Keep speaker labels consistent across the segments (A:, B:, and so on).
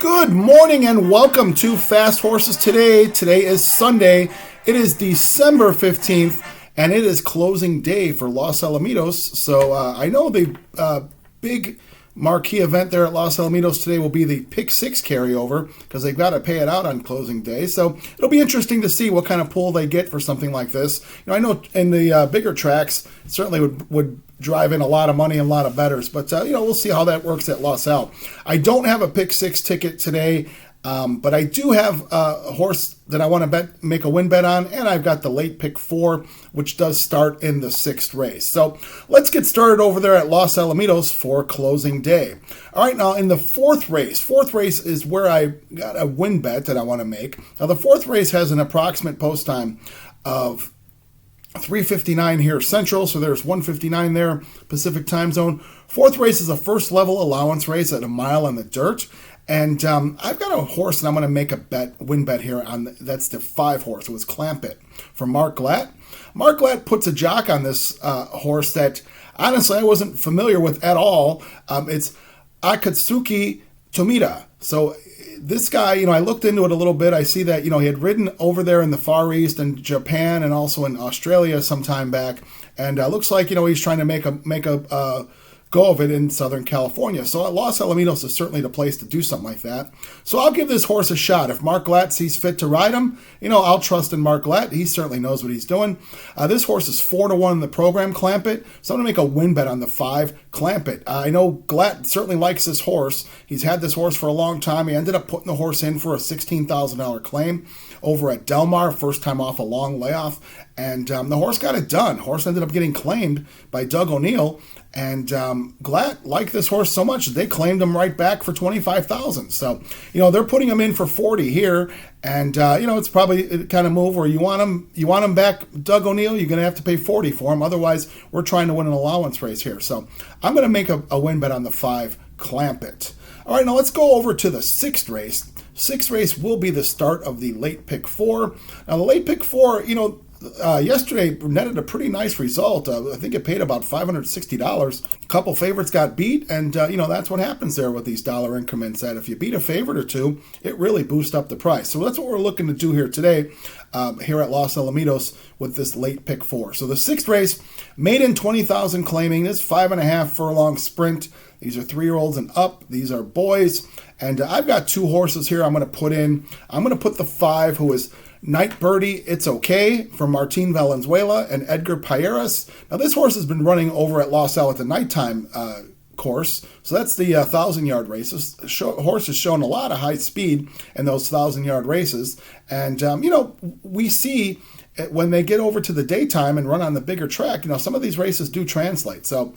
A: Good morning and welcome to Fast Horses Today. Today is Sunday. It is December 15th and it is closing day for Los Alamitos. So I know the big marquee event there at Los Alamitos today will be the Pick 6 carryover because they've got to pay it out on closing day. So it'll be interesting to see what kind of pull they get for something like this. I know in the bigger tracks it certainly would drive in a lot of money and a lot of bettors, but we'll see how that works at Los Al. I don't have a Pick 6 ticket today, but I do have a horse that I want to make a win bet on, and I've got the late Pick 4, which does start in the 6th race. So let's get started over there at Los Alamitos for closing day. All right, now in the 4th race is where I got a win bet that I want to make. Now the 4th race has an approximate post time of 3:59 here Central, so there's 1:59 there Pacific time zone. 4th race is a first level allowance race at a mile on the dirt, and I've got a horse that I'm going to make a win bet here on. That's the 5 horse. It was Clamp It from Mark Glatt. Mark Glatt puts a jock on this horse that honestly I wasn't familiar with at all. It's Akatsuki Tomita. So this guy, I looked into it a little bit. I see that, he had ridden over there in the Far East and Japan and also in Australia some time back. And looks like, he's trying to make a go of it in Southern California. So Los Alamitos is certainly the place to do something like that. So I'll give this horse a shot. If Mark Glatt sees fit to ride him, I'll trust in Mark Glatt. He certainly knows what he's doing. This horse is 4-1 in the program, Clamp It. So I'm going to make a win bet on the 5, Clamp It. I know Glatt certainly likes this horse. He's had this horse for a long time. He ended up putting the horse in for a $16,000 claim over at Del Mar, first time off a long layoff. And the horse got it done. Horse ended up getting claimed by Doug O'Neill. And Glatt liked this horse so much they claimed him right back for $25,000. So, they're putting him in for $40 here. And, it's probably the kind of move where you want him back, Doug O'Neill, you're going to have to pay $40 for him. Otherwise, we're trying to win an allowance race here. So I'm going to make a win bet on the 5, Clamp It. All right, now let's go over to the 6th race. 6th race will be the start of the late Pick 4. Now, the late Pick 4, yesterday netted a pretty nice result. I think it paid about $560. A couple favorites got beat, and that's what happens there with these dollar increments. That if you beat a favorite or two, it really boosts up the price. So that's what we're looking to do here today, here at Los Alamitos with this late Pick 4. So the 6th race, maiden 20,000 claiming. This 5.5 furlong sprint. These are 3-year-olds and up. These are boys, and I've got 2 horses here. I'm going to put the 5, who is Night Birdie, It's Okay, from Martin Valenzuela and Edgar Payeras. Now, this horse has been running over at Los Al at the nighttime course. So that's the 1,000-yard races. Horse has shown a lot of high speed in those 1,000-yard races. And, we see when they get over to the daytime and run on the bigger track, some of these races do translate. So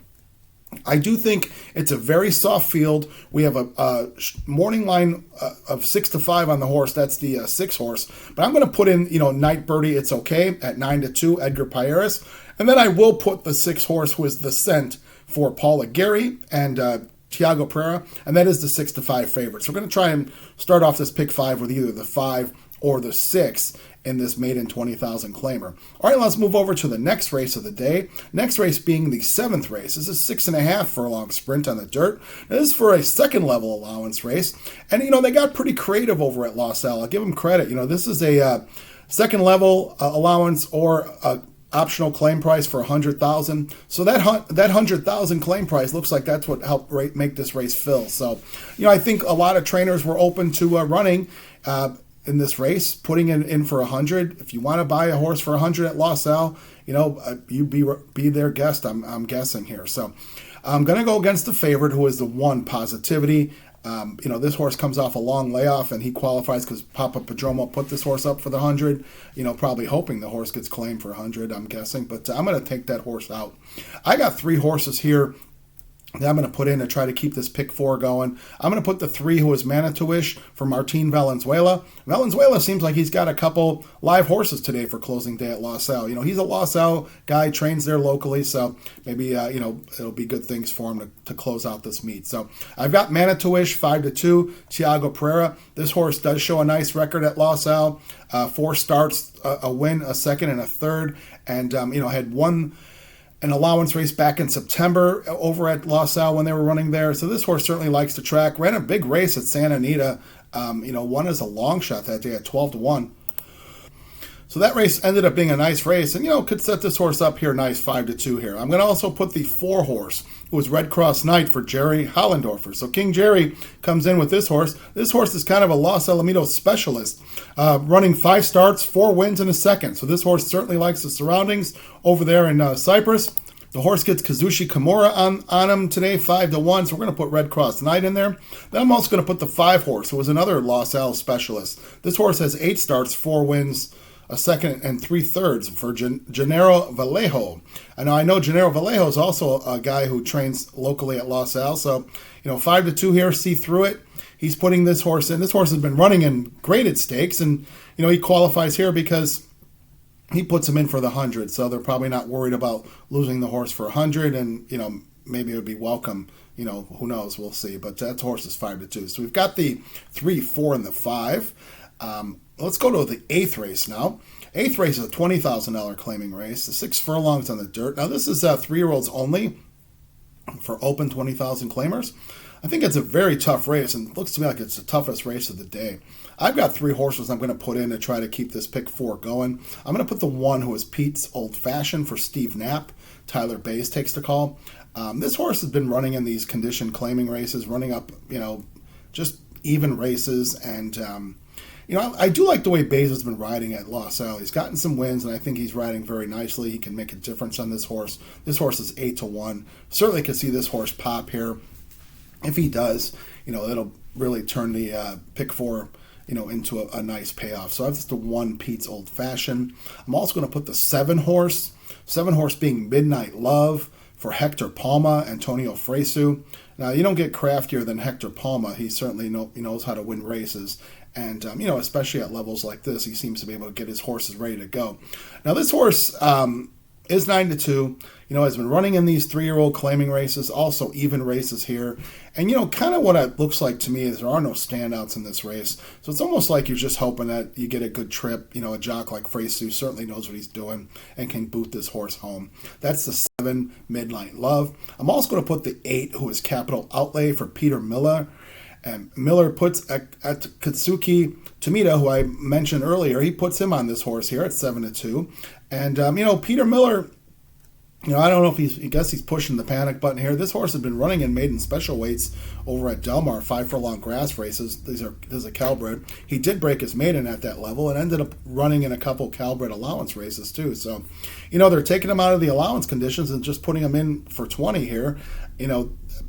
A: I do think it's a very soft field. We have a morning line of 6-5 on the horse. That's the 6 horse. But I'm going to put in, Night Birdie, It's Okay at 9-2, Edgar Payeras. And then I will put the 6 horse, who is the Scent, for Paula Gary and Tiago Pereira. And that is the 6-5 favorite. So we're going to try and start off this Pick 5 with either the 5 or the 6 in this maiden 20,000 claimer. All right, let's move over to the next race of the day. Next race being the 7th race. This is 6.5 furlong sprint on the dirt. Now, this is for a second level allowance race. And, they got pretty creative over at Los Al. I'll give them credit. This is a second level allowance or a optional claim price for $100,000. So that $100,000 claim price looks like that's what helped make this race fill. So, I think a lot of trainers were open to running in this race, putting in for $100. If you want to buy a horse for $100 at Los Al, you be their guest. I'm guessing here. So I'm going to go against the favorite, who is the 1, Positivity. This horse comes off a long layoff, and he qualifies because Papa Padromo put this horse up for the 100. Probably hoping the horse gets claimed for 100. I'm guessing, but I'm going to take that horse out. I got 3 horses here that I'm going to put in to try to keep this Pick 4 going. I'm going to put the 3, who is Manitowish, for Martin Valenzuela. Valenzuela seems like he's got a couple live horses today for closing day at Los Al. He's a Los Al guy, trains there locally, so maybe, it'll be good things for him to close out this meet. So I've got Manitowish, 5-2, Tiago Pereira. This horse does show a nice record at Los Al. 4 starts, a win, a second, and a third, and, had one an allowance race back in September over at Los Al when they were running there. So this horse certainly likes to track. Ran a big race at Santa Anita. Won as a long shot that day at 12-1. So that race ended up being a nice race, and could set this horse up here nice 5-2 here. I'm going to also put the 4 horse, who was Red Cross Knight for Jerry Hollendorfer. So King Jerry comes in with this horse. This horse is kind of a Los Alamitos specialist, running 5 starts, 4 wins in a second. So this horse certainly likes the surroundings over there in Cyprus. The horse gets Kazushi Kimura on him today, 5-1. So we're going to put Red Cross Knight in there. Then I'm also going to put the 5 horse, who was another Los Al specialist. This horse has 8 starts, 4 wins, a second and 3/3 for Gennaro Vallejo. I know Gennaro Vallejo is also a guy who trains locally at Los Al. So, 5-2 here, see through it. He's putting this horse in. This horse has been running in graded stakes, and, he qualifies here because he puts him in for the 100. So they're probably not worried about losing the horse for 100, and, maybe it would be welcome. Who knows? We'll see. But that horse is 5-2. So we've got the 3, 4, and the 5. Let's go to the 8th race now. 8th race is a $20,000 claiming race. The 6 furlongs on the dirt. Now this is 3-year-olds only for open 20,000 claimers. I think it's a very tough race, and it looks to me like it's the toughest race of the day. I've got 3 horses I'm going to put in to try to keep this pick 4 going. I'm going to put the 1 who is Pete's Old Fashioned for Steve Knapp. Tyler Bays takes the call. This horse has been running in these condition claiming races, running up, just even races, and I do like the way Bays has been riding at Los Al. He's gotten some wins, and I think he's riding very nicely. He can make a difference on this horse. This horse is 8-1. Certainly could see this horse pop here. If he does, it'll really turn the pick 4, into a nice payoff. So that's the 1 Pete's Old Fashioned. I'm also going to put the 7 horse. 7 horse being Midnight Love for Hector Palma, Antonio Fresu. Now, you don't get craftier than Hector Palma. He certainly knows how to win races. And, especially at levels like this, he seems to be able to get his horses ready to go. Now, this horse is 9-2. Has been running in these 3-year-old claiming races, also even races here. And, kind of what it looks like to me is there are no standouts in this race. So it's almost like you're just hoping that you get a good trip. A jock like Fresu certainly knows what he's doing and can boot this horse home. That's the 7, Midnight Love. I'm also going to put the 8, who is Capital Outlay for Peter Miller. And Miller puts at Katsuki Tomita, who I mentioned earlier, he puts him on this horse here at 7-2. And, Peter Miller, I don't know if I guess he's pushing the panic button here. This horse has been running in maiden special weights over at Del Mar, 5 furlong grass races. This is a Calbred. He did break his maiden at that level and ended up running in a couple Calbred allowance races too. So, they're taking him out of the allowance conditions and just putting him in for 20 here.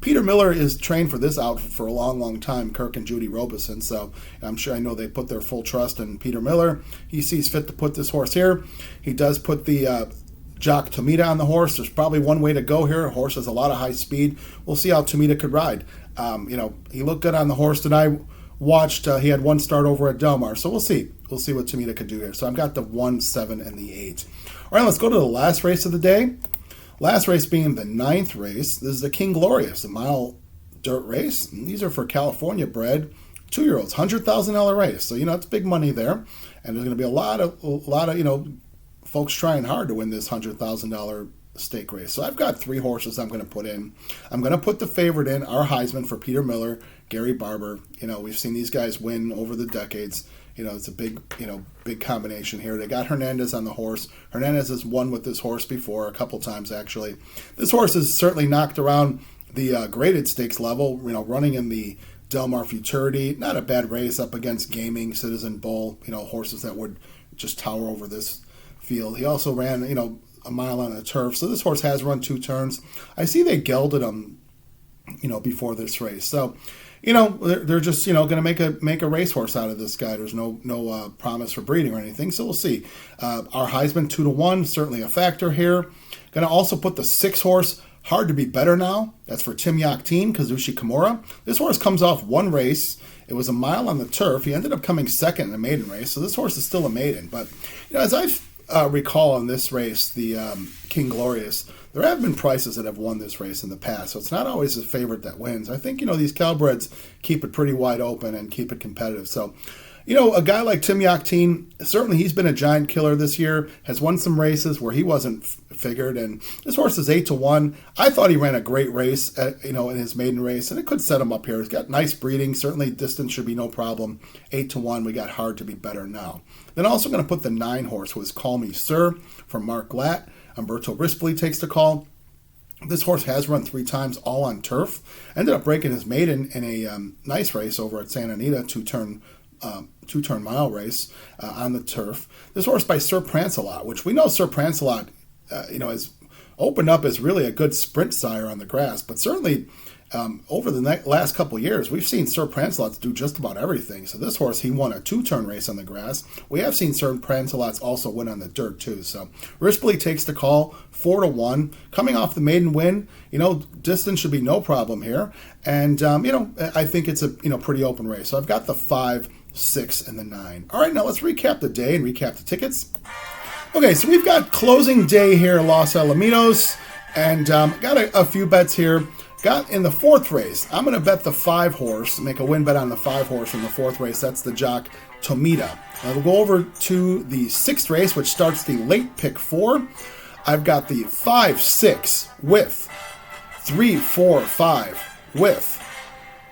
A: Peter Miller is trained for this outfit for a long, long time, Kirk and Judy Robeson. So I know they put their full trust in Peter Miller. He sees fit to put this horse here. He does put the jock Tomita on the horse. There's probably one way to go here. A horse has a lot of high speed. We'll see how Tomita could ride. He looked good on the horse that I watched. He had 1 start over at Del Mar. So we'll see. We'll see what Tomita could do here. So I've got the 1, 7, and the 8. All right, let's go to the last race of the day. Last race being the 9th race. This is the King Glorious, a mile dirt race. And these are for California bred 2-year-olds, $100,000 race. So, it's big money there. And there's going to be a lot of, folks trying hard to win this $100,000 stake race. So I've got 3 horses I'm going to put in. I'm going to put the favorite in, our Heisman for Peter Miller, Gary Barber. We've seen these guys win over the decades. It's a big combination here. They got Hernandez on the horse. Hernandez has won with this horse before, a couple times actually. This horse is certainly knocked around the graded stakes level, running in the Del Mar Futurity. Not a bad race up against Gaming, Citizen Bull, horses that would just tower over this field. He also ran, a mile on the turf. So this horse has run 2 turns. I see they gelded him, before this race. So, they're just, going to make a racehorse out of this guy. There's no promise for breeding or anything. So we'll see. Our Heisman 2-1, certainly a factor here. Going to also put the 6 horse, Hard to Be Better Now. That's for Tim Yakteen, Kazushi Kimura. This horse comes off 1 race. It was a mile on the turf. He ended up coming 2nd in a maiden race. So this horse is still a maiden. But, as I recall in this race, the King Glorious, there have been prices that have won this race in the past, so it's not always the favorite that wins. I think, these Calbreds keep it pretty wide open and keep it competitive. So, A guy like Tim Yakteen, certainly he's been a giant killer this year, has won some races where he wasn't figured, and this horse is 8-1. I thought he ran a great race, in his maiden race, and it could set him up here. He's got nice breeding. Certainly distance should be no problem. 8-1, we got hard to be better now. Then also going to put the 9 horse, who is Call Me Sir, from Mark Glatt. Umberto Rispoli takes the call. This horse has run 3 times, all on turf. Ended up breaking his maiden in a nice race over at Santa Anita, two-turn mile race on the turf. This horse by Sir Prancelot, which we know Sir Prancelot, has opened up as really a good sprint sire on the grass, but certainly over the last couple of years, we've seen Sir Prancelots do just about everything. So this horse, he won a 2-turn race on the grass. We have seen Sir Prancelots also win on the dirt too. So Rispoli takes the call, 4-1, coming off the maiden win. Distance should be no problem here, and I think it's a pretty open race. So I've got the 5, 6, and the 9. All right, now let's recap the day and recap the tickets. Okay, so we've got closing day here at Los Alamitos, and got a few bets here. Got in the 4th race, I'm going to bet the 5 horse, make a win bet on the 5 horse in the 4th race. That's the jock Tomita. We'll go over to the 6th race, which starts the late pick 4. I've got the 5, 6 with 3, 4, 5 with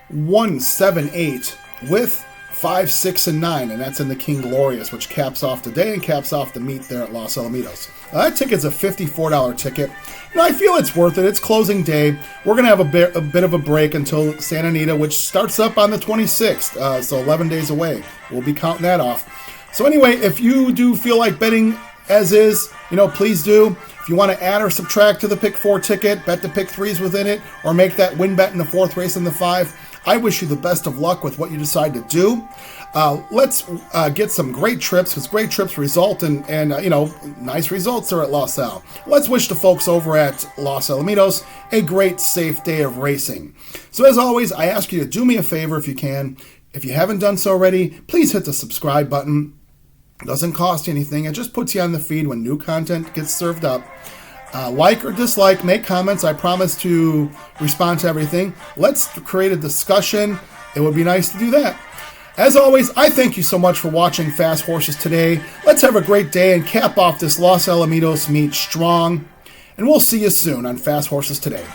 A: 1, 7, 8 with 5, 6, and 9, and that's in the King Glorious, which caps off the day and caps off the meet there at Los Alamitos. That ticket's a $54 ticket. I feel it's worth it. It's closing day. We're going to have a bit of a break until Santa Anita, which starts up on the 26th, so 11 days away. We'll be counting that off. So anyway, if you do feel like betting as is, please do. If you want to add or subtract to the pick 4 ticket, bet the pick 3s within it, or make that win bet in the 4th race and the 5, I wish you the best of luck with what you decide to do. Let's get some great trips, because great trips result in nice results there at Los Al. Let's wish the folks over at Los Alamitos a great, safe day of racing. So as always, I ask you to do me a favor if you can. If you haven't done so already, please hit the subscribe button. It doesn't cost you anything. It just puts you on the feed when new content gets served up. Like or dislike, make comments. I promise to respond to everything. Let's create a discussion. It would be nice to do that. As always, I thank you so much for watching Fast Horses today. Let's have a great day and cap off this Los Alamitos meet strong. And we'll see you soon on Fast Horses Today.